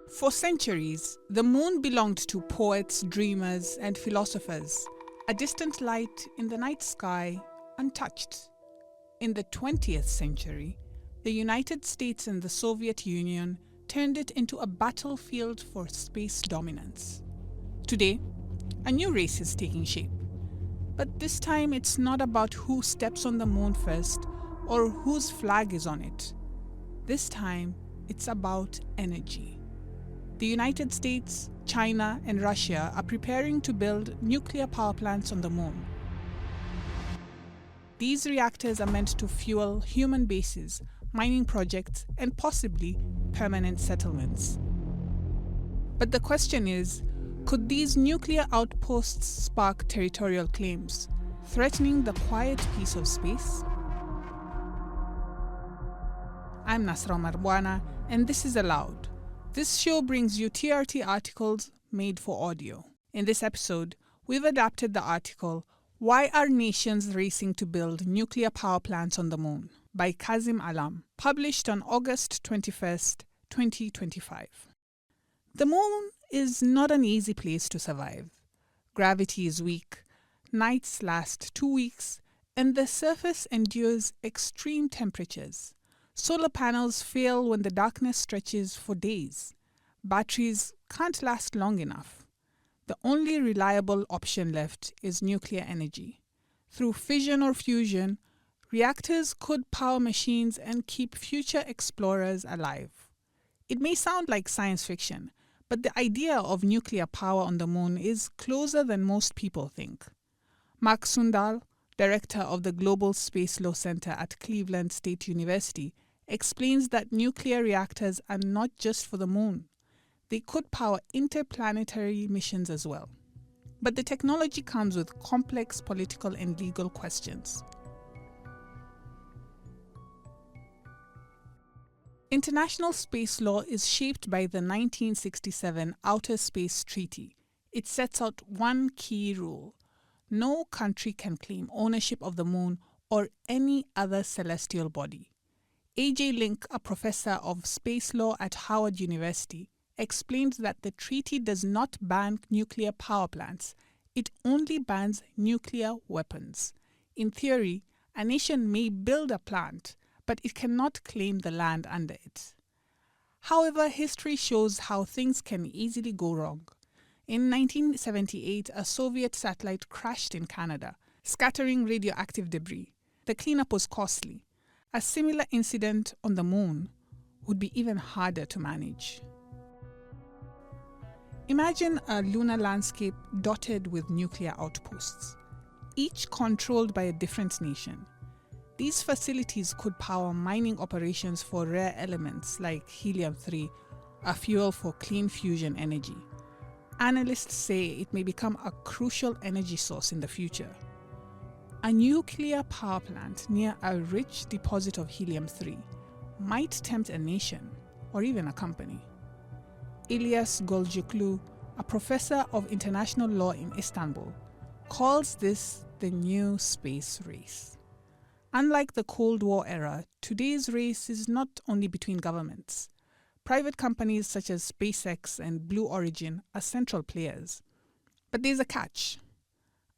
For centuries, the moon belonged to poets, dreamers, and philosophers, a distant light in the night sky, untouched. In the 20th century, the United States and the Soviet Union turned it into a battlefield for space dominance. Today, a new race is taking shape. But this time it's not about who steps on the moon first or whose flag is on it. This time it's about energy. The United States, China, and Russia are preparing to build nuclear power plants on the moon. These reactors are meant to fuel human bases, mining projects, and possibly permanent settlements. But the question is, could these nuclear outposts spark territorial claims, threatening the quiet peace of space? I'm Nasra Marwana, and this is Aloud. This show brings you TRT articles made for audio. In this episode, we've adapted the article, Why Are Nations Racing to Build Nuclear Power Plants on the Moon? By Kazim Alam, published on August 21st, 2025. The moon is not an easy place to survive. Gravity is weak, nights last 2 weeks, and the surface endures extreme temperatures. Solar panels fail when the darkness stretches for days. Batteries can't last long enough. The only reliable option left is nuclear energy. Through fission or fusion, reactors could power machines and keep future explorers alive. It may sound like science fiction, but the idea of nuclear power on the moon is closer than most people think. Mark Sundal, director of the Global Space Law Center at Cleveland State University, explains that nuclear reactors are not just for the moon. They could power interplanetary missions as well. But the technology comes with complex political and legal questions. International space law is shaped by the 1967 Outer Space Treaty. It sets out one key rule: no country can claim ownership of the moon or any other celestial body. A.J. Link, a professor of space law at Howard University, explains that the treaty does not ban nuclear power plants. It only bans nuclear weapons. In theory, a nation may build a plant, but it cannot claim the land under it. However, history shows how things can easily go wrong. In 1978, a Soviet satellite crashed in Canada, scattering radioactive debris. The cleanup was costly. A similar incident on the moon would be even harder to manage. Imagine a lunar landscape dotted with nuclear outposts, each controlled by a different nation. These facilities could power mining operations for rare elements like helium-3, a fuel for clean fusion energy. Analysts say it may become a crucial energy source in the future. A nuclear power plant near a rich deposit of helium-3 might tempt a nation or even a company. İlyas Golcuklu, a professor of international law in Istanbul, calls this the new space race. Unlike the Cold War era, today's race is not only between governments. Private companies such as SpaceX and Blue Origin are central players. But there's a catch.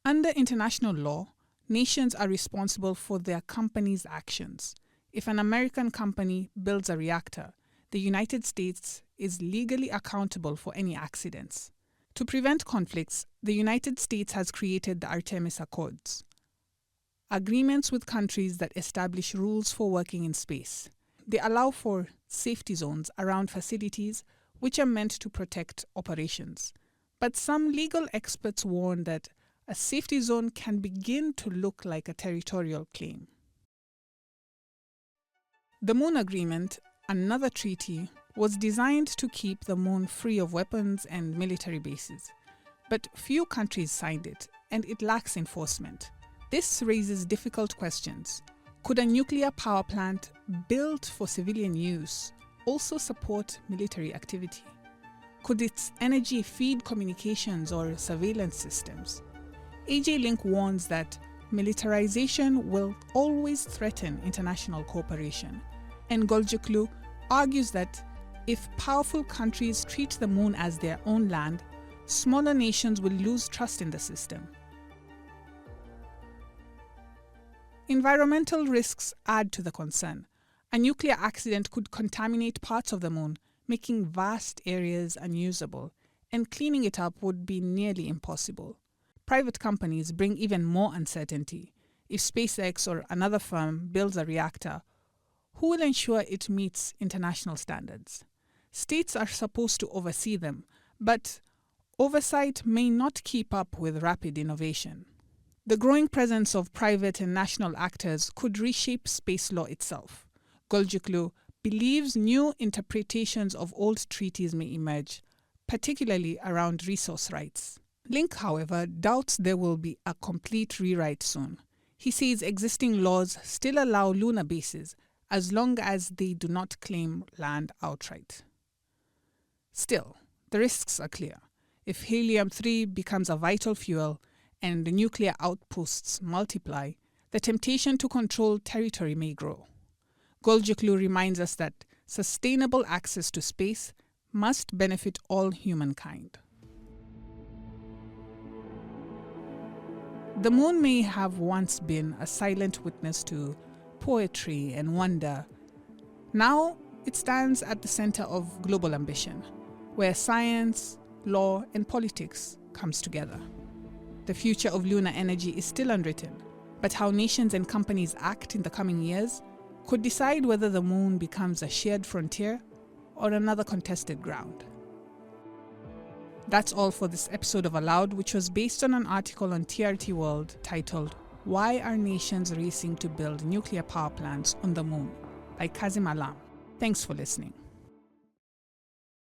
Under international law, nations are responsible for their companies' actions. If an American company builds a reactor, the United States is legally accountable for any accidents. To prevent conflicts, the United States has created the Artemis Accords, agreements with countries that establish rules for working in space. They allow for safety zones around facilities which are meant to protect operations. But some legal experts warn that a safety zone can begin to look like a territorial claim. The Moon Agreement, another treaty, was designed to keep the moon free of weapons and military bases. But few countries signed it, and it lacks enforcement. This raises difficult questions. Could a nuclear power plant built for civilian use also support military activity? Could its energy feed communications or surveillance systems? A.J. Link warns that militarization will always threaten international cooperation, and Golcuklu argues that If powerful countries treat the moon as their own land, smaller nations will lose trust in the system. Environmental risks add to the concern. A nuclear accident could contaminate parts of the moon, making vast areas unusable, and cleaning it up would be nearly impossible. Private companies bring even more uncertainty. If SpaceX or another firm builds a reactor, who will ensure it meets international standards? States are supposed to oversee them, but oversight may not keep up with rapid innovation. The growing presence of private and national actors could reshape space law itself. Golciklu believes new interpretations of old treaties may emerge, particularly around resource rights. Link, however, doubts there will be a complete rewrite soon. He says existing laws still allow lunar bases as long as they do not claim land outright. Still, the risks are clear. If helium-3 becomes a vital fuel and the nuclear outposts multiply, the temptation to control territory may grow. Golciklu reminds us that sustainable access to space must benefit all humankind. The moon may have once been a silent witness to poetry and wonder. Now it stands at the center of global ambition, where science, law, and politics comes together. The future of lunar energy is still unwritten, but how nations and companies act in the coming years could decide whether the moon becomes a shared frontier or another contested ground. That's all for this episode of Aloud, which was based on an article on TRT World titled "Why Are Nations Racing to Build Nuclear Power Plants on the Moon?" by Kazim Alam. Thanks for listening.